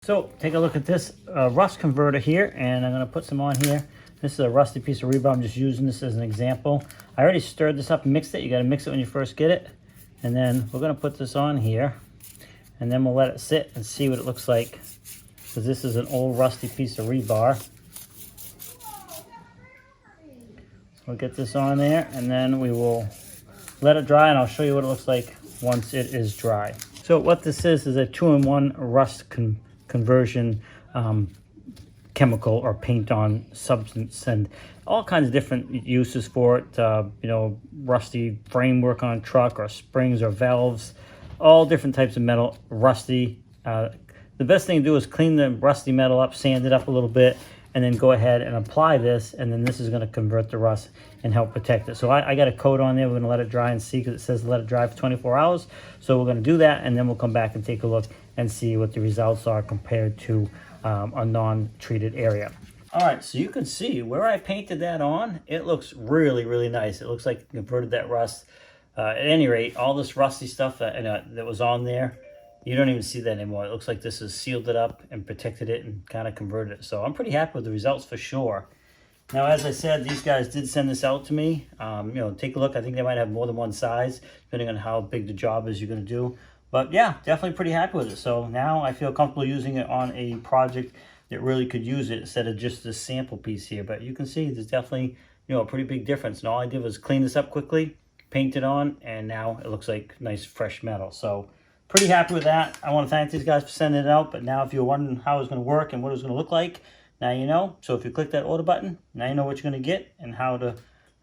So take a look at this rust converter here, and I'm going to put some on here. This is a rusty piece of rebar. I'm just using this as an example. I already stirred this up and mixed it. You got to mix it when you first get it. And then we're going to put this on here, and then we'll let it sit and see what it looks like, because this is an old rusty piece of rebar. So we'll get this on there, and then we will let it dry, and I'll show you what it looks like once it is dry. So what this is a 2-in-1 rust conversion chemical or paint on substance, and all kinds of different uses for it. You know, rusty framework on a truck, or springs or valves, all different types of metal. Rusty, the best thing to do is clean the rusty metal up, sand it up a little bit, and then go ahead and apply this, and then this is going to convert the rust and help protect it. So I got a coat on there. We're going to let it dry and see, because it says let it dry for 24 hours. So we're going to do that, and then we'll come back and take a look and see what the results are compared to a non-treated area. All right, so you can see where I painted that on, it looks really, really nice. It looks like it converted that rust. At any rate, all this rusty stuff that was on there, you don't even see that anymore. It looks like this has sealed it up and protected it and kind of converted it. So I'm pretty happy with the results for sure. Now, as I said, these guys did send this out to me. You know, take a look. I think they might have more than one size, depending on how big the job is you're going to do. But yeah, definitely pretty happy with it. So now I feel comfortable using it on a project that really could use it instead of just this sample piece here. But you can see there's definitely, you know, a pretty big difference. And all I did was clean this up quickly, paint it on, and now it looks like nice fresh metal. So pretty happy with that. I want to thank these guys for sending it out. But now if you're wondering how it's going to work and what it's going to look like, now you know. So if you click that order button, now you know what you're going to get and how it's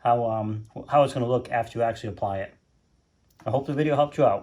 going to look after you actually apply it. I hope the video helped you out.